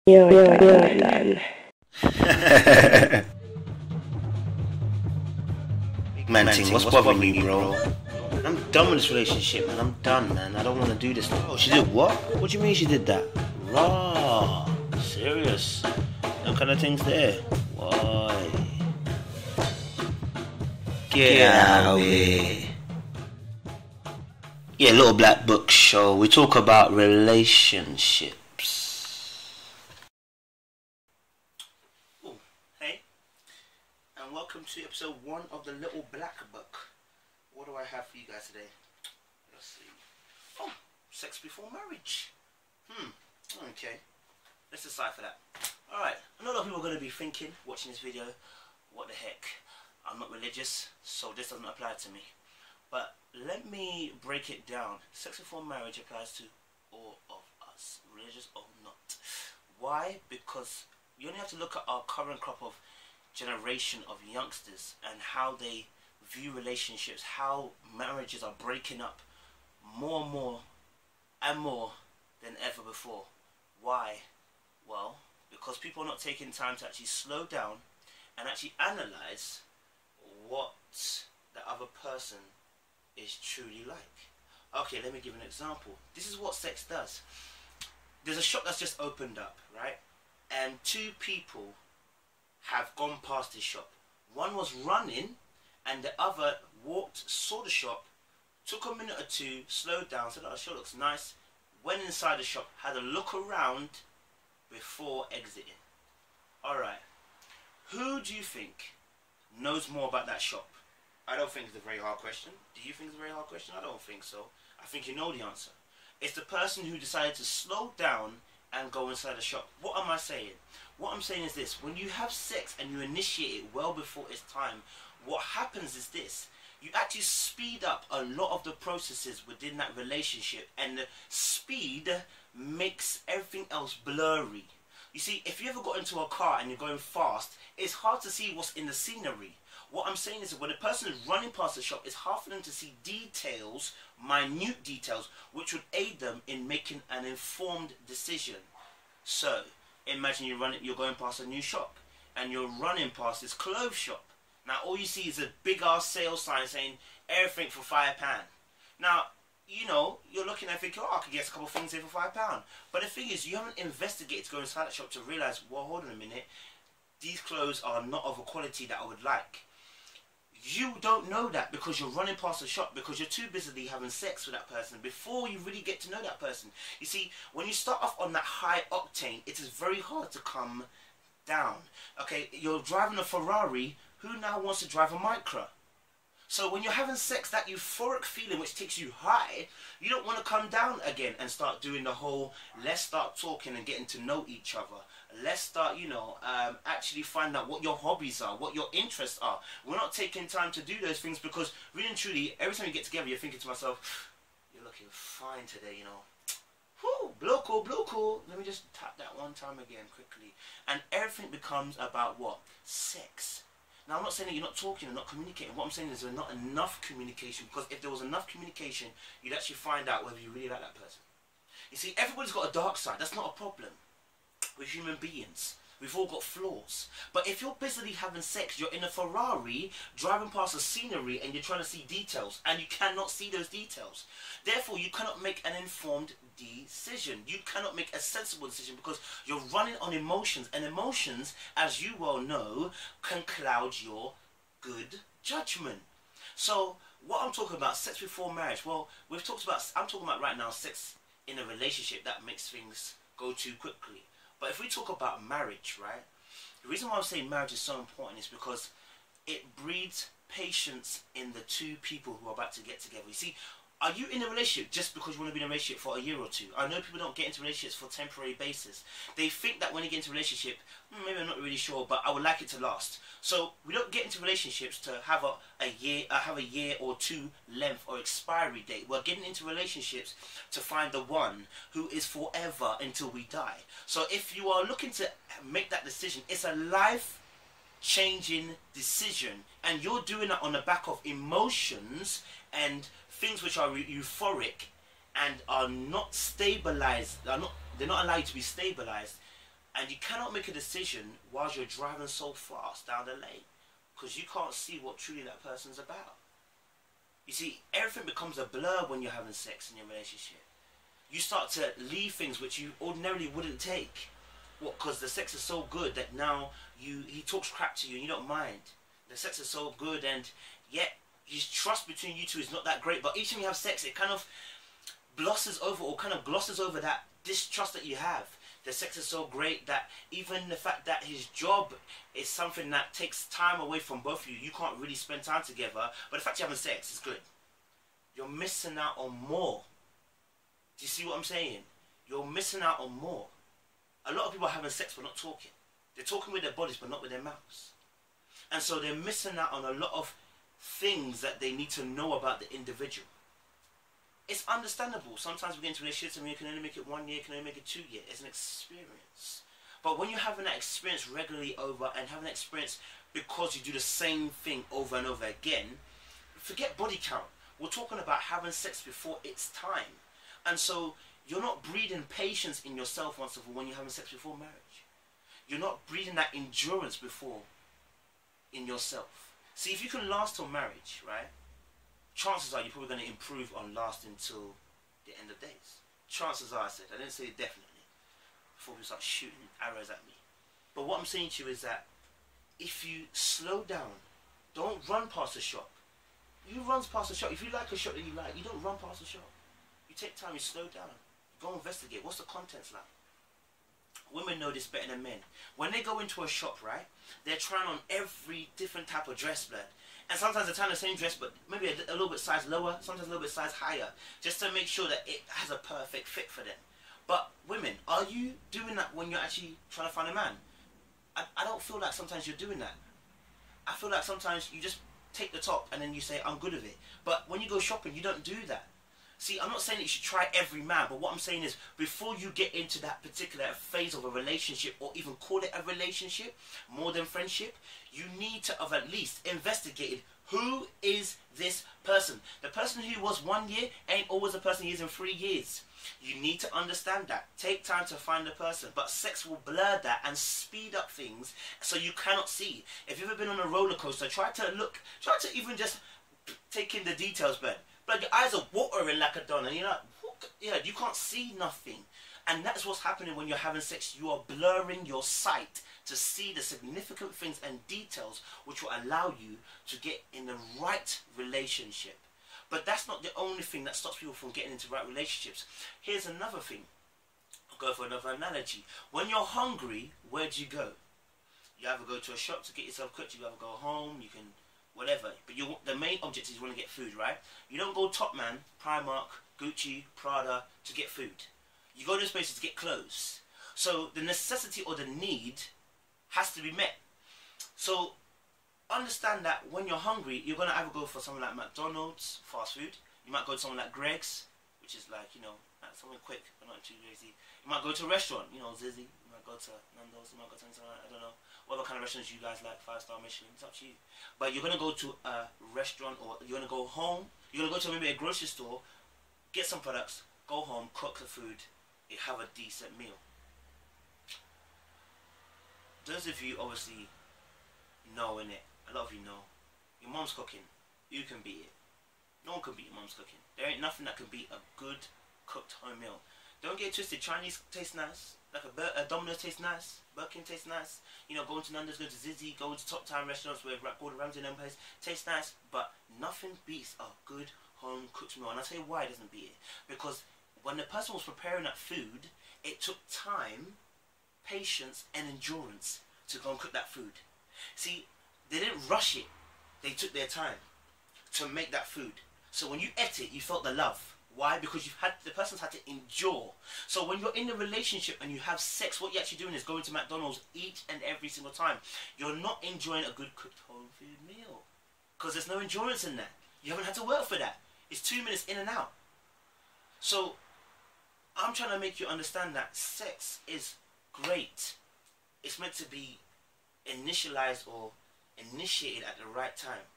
Jordan. Man, ting, what's bothering me, bro? I'm done with this relationship, man. I'm done, man. I don't want to do this now. Oh, she did what? What do you mean she did that? Raw. Serious. No kind of things there. Why? Get out of here. Yeah, Little Black Book Show. We talk about relationships. Oh, hey. And welcome to episode 1 of the Little Black Book. What do I have for you guys today? Let's see. Oh, sex before marriage. Okay. Let's decipher that. Alright, I know a lot of people are going to be thinking, watching this video, what the heck? I'm not religious, so this doesn't apply to me. But let me break it down. Sex before marriage applies to all of us, religious or not. Why? Because you only have to look at our current crop of generation of youngsters and how they view relationships, how marriages are breaking up more and more than ever before. Why? Well, because people are not taking time to actually slow down and actually analyze what the other person is truly like. Okay, let me give an example. This is what sex does. There's a shop that's just opened up, right? And 2 people have gone past this shop. One was running and the other walked, saw the shop, took a minute or 2, slowed down, said, oh, the shop looks nice, went inside the shop, had a look around before exiting. Alright, who do you think knows more about that shop? I don't think it's a very hard question. Do you think it's a very hard question? I don't think so. I think you know the answer. It's the person who decided to slow down and go inside the shop. What am I saying? What I'm saying is this. When you have sex and you initiate it well before it's time, what happens is this. You actually speed up a lot of the processes within that relationship, and the speed makes everything else blurry. You see, if you ever got into a car and you're going fast, it's hard to see what's in the scenery. What I'm saying is that when a person is running past the shop, it's hard for them to see details, minute details, which would aid them in making an informed decision. So, imagine you're going past a new shop and you're running past this clothes shop. Now, all you see is a big ass sales sign saying everything for £5. Now, you know, you're looking at thinking, oh, I could get a couple of things here for £5. But the thing is, you haven't investigated to go inside that shop to realise, well, hold on a minute, these clothes are not of a quality that I would like. You don't know that because you're running past the shop, because you're too busy having sex with that person before you really get to know that person. You see, when you start off on that high octane, it is very hard to come down. Okay, you're driving a Ferrari, who now wants to drive a Micra? So when you're having sex, that euphoric feeling which takes you high, you don't want to come down again and start doing the whole, let's start talking and getting to know each other. Let's start, you know, actually find out what your hobbies are, what your interests are. We're not taking time to do those things because really and truly, every time you get together, you're thinking to myself, you're looking fine today, you know. Whoo, blow cool. Let me just tap that one time again quickly. And everything becomes about what? Sex. Now, I'm not saying that you're not talking and not communicating. What I'm saying is there's not enough communication, because if there was enough communication, you'd actually find out whether you really like that person. You see, everybody's got a dark side. That's not a problem. We're human beings. We've all got flaws. But if you're busily having sex, you're in a Ferrari, driving past the scenery, and you're trying to see details, and you cannot see those details. Therefore, you cannot make an informed decision. You cannot make a sensible decision because you're running on emotions, and emotions, as you well know, can cloud your good judgment. So, what I'm talking about, sex before marriage, well, I'm talking about right now sex in a relationship that makes things go too quickly. But if we talk about marriage, right, the reason why I'm saying marriage is so important is because it breeds patience in the 2 people who are about to get together. You see, are you in a relationship just because you want to be in a relationship for a year or 2? I know people don't get into relationships for temporary basis. They think that when they get into a relationship, maybe I'm not really sure, but I would like it to last. So we don't get into relationships to have a year or 2 length or expiry date. We're getting into relationships to find the one who is forever until we die. So if you are looking to make that decision, it's a life-changing decision, and you're doing that on the back of emotions and things which are euphoric and are not stabilized, they're not allowed to be stabilized. And you cannot make a decision while you're driving so fast down the lane, because you can't see what truly that person's about. You see, everything becomes a blur when you're having sex in your relationship. You start to leave things which you ordinarily wouldn't take. What? Because the sex is so good that now he talks crap to you and you don't mind. The sex is so good, and yet his trust between you two is not that great. But each time you have sex, it kind of glosses over that distrust that you have. The sex is so great that even the fact that his job is something that takes time away from both of you, you can't really spend time together. But the fact you're having sex is good. You're missing out on more. Do you see what I'm saying? You're missing out on more. A lot of people are having sex but not talking. They're talking with their bodies but not with their mouths. And so they're missing out on a lot of things that they need to know about the individual. It's understandable. Sometimes we get into relationships and you can only make it 1 year, you can only make it 2 years. It's an experience. But when you're having that experience regularly over and having that experience because you do the same thing over and over again, forget body count. We're talking about having sex before it's time. And so you're not breeding patience in yourself once of all when you're having sex before marriage. You're not breeding that endurance before in yourself. See, if you can last till marriage, right? Chances are you're probably going to improve on lasting till the end of days. Chances are, I said. I didn't say definitely. Before people start shooting arrows at me. But what I'm saying to you is that if you slow down, don't run past the shop. You run past the shop. If you like a shop that you like, you don't run past the shop. You take time, you slow down. You go investigate. What's the contents like? Women know this better than men. When they go into a shop, right, they're trying on every different type of dress, blood. And sometimes they're trying the same dress, but maybe a little bit size lower, sometimes a little bit size higher, just to make sure that it has a perfect fit for them. But women, are you doing that when you're actually trying to find a man? I don't feel like sometimes you're doing that. I feel like sometimes you just take the top and then you say, I'm good with it. But when you go shopping, you don't do that. See, I'm not saying that you should try every man, but what I'm saying is before you get into that particular phase of a relationship, or even call it a relationship, more than friendship, you need to have at least investigated who is this person. The person who was 1 year ain't always the person he is in 3 years. You need to understand that. Take time to find the person, but sex will blur that and speed up things so you cannot see. If you've ever been on a roller coaster, try to even just take in the details, Ben. But your eyes are watering like a don, and you're like, yeah, you can't see nothing. And that's what's happening when you're having sex. You are blurring your sight to see the significant things and details which will allow you to get in the right relationship. But that's not the only thing that stops people from getting into right relationships. Here's another thing. I'll go for another analogy. When you're hungry, where do you go? You either go to a shop to get yourself cooked, you either go home, you can whatever, but the main object is you want to get food, right? You don't go Top Man, Primark, Gucci, Prada to get food. You go to those places to get clothes. So the necessity or the need has to be met. So understand that when you're hungry, you're going to either go for something like McDonald's, fast food. You might go to something like Greg's, which is like, you know, like something quick, but not too lazy. You might go to a restaurant, you know, Zizzy. You might go to Nando's, you might go to something like, I don't know. Whatever kind of restaurants you guys like, 5-star Michelin, it's up to you. But you're going to go to a restaurant, or you're going to go home, you're going to go to maybe a grocery store, get some products, go home, cook the food, and have a decent meal. Those of you obviously know, innit? A lot of you know. Your mom's cooking. You can beat it. No one can beat your mom's cooking. There ain't nothing that can beat a good cooked home meal. Don't get twisted. Chinese tastes nice. Like a Domino's tastes nice. Burger King tastes nice. You know, going to Nando's, going to Zizzy, going to top time restaurants where Gordon Ramsay and them places tastes nice. But nothing beats a good home cooked meal. And I'll tell you why it doesn't beat it. Because when the person was preparing that food, it took time, patience and endurance to go and cook that food. See, they didn't rush it. They took their time to make that food. So when you ate it, you felt the love. Why? Because the person's had to endure. So when you're in a relationship and you have sex, what you're actually doing is going to McDonald's each and every single time. You're not enjoying a good cooked home food meal. Because there's no endurance in that. You haven't had to work for that. It's 2 minutes in and out. So I'm trying to make you understand that sex is great. It's meant to be initialized or initiated at the right time.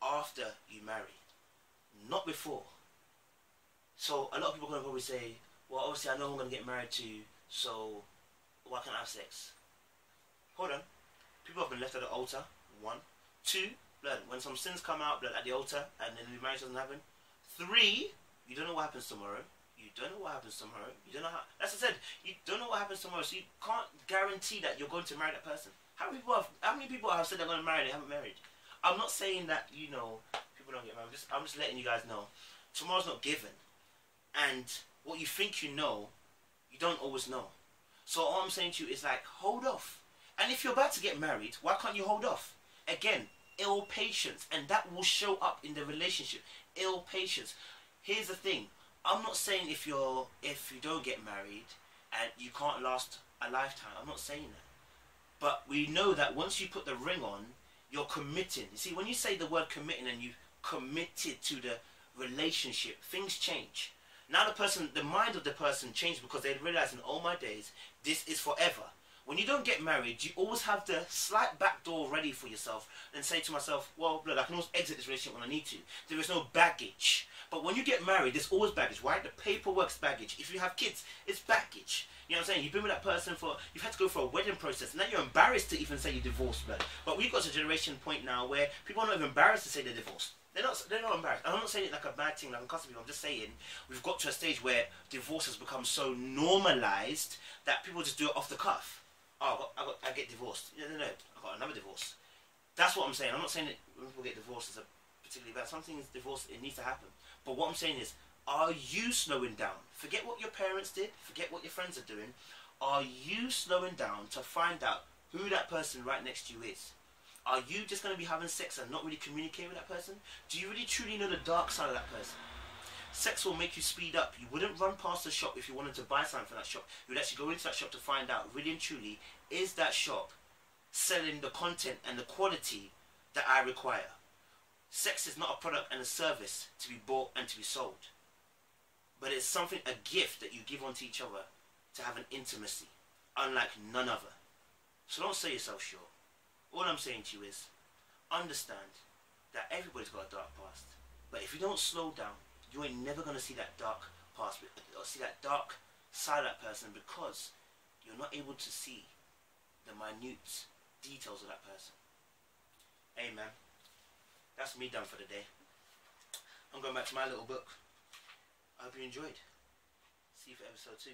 After you marry. Not before. So a lot of people are going to probably say, well, obviously I know who I'm going to get married to, so why can't I have sex? Hold on. People have been left at the altar. 1. 2, blood. When some sins come out, blood, at the altar, and then the marriage doesn't happen. 3, you don't know what happens tomorrow. You don't know what happens tomorrow. You don't know how. As I said, you don't know what happens tomorrow, so you can't guarantee that you're going to marry that person. How many people have said they're going to marry, they haven't married? I'm not saying that, you know, people don't get married. I'm just letting you guys know. Tomorrow's not given. And what you think you know, you don't always know. So all I'm saying to you is like, hold off. And if you're about to get married, why can't you hold off? Again, ill patience. And that will show up in the relationship. Ill patience. Here's the thing. I'm not saying if you don't get married and you can't last a lifetime. I'm not saying that. But we know that once you put the ring on, you're committing. You see, when you say the word committing and you committed to the relationship, things change. Now the mind of the person changed because they realize in all my days, this is forever. When you don't get married, you always have the slight back door ready for yourself and say to myself, well, blood, I can always exit this relationship when I need to. There is no baggage. But when you get married, there's always baggage, right? The paperwork's baggage. If you have kids, it's baggage. You know what I'm saying? You've been with that person you've had to go for a wedding process. Now you're embarrassed to even say you're divorced, blood. But we've got to a generation point now where people are not even embarrassed to say they're divorced. They're not embarrassed. I'm not saying it like a bad thing, like I'm cussing people. I'm just saying we've got to a stage where divorce has become so normalized that people just do it off the cuff. Oh, I get divorced. No, I got another divorce. That's what I'm saying. I'm not saying that when people get divorced is a particularly bad. Something is divorce, it needs to happen. But what I'm saying is, are you slowing down? Forget what your parents did. Forget what your friends are doing. Are you slowing down to find out who that person right next to you is? Are you just going to be having sex and not really communicating with that person? Do you really truly know the dark side of that person? Sex will make you speed up. You wouldn't run past the shop if you wanted to buy something from that shop. You would actually go into that shop to find out, really and truly, is that shop selling the content and the quality that I require? Sex is not a product and a service to be bought and to be sold. But it's something, a gift that you give onto each other to have an intimacy, unlike none other. So don't sell yourself short. All I'm saying to you is, understand that everybody's got a dark past. But if you don't slow down, you ain't never going to see that dark past, or see that dark side of that person, because you're not able to see the minute details of that person. Hey man, that's me done for the day. I'm going back to my little book. I hope you enjoyed. See you for episode 2.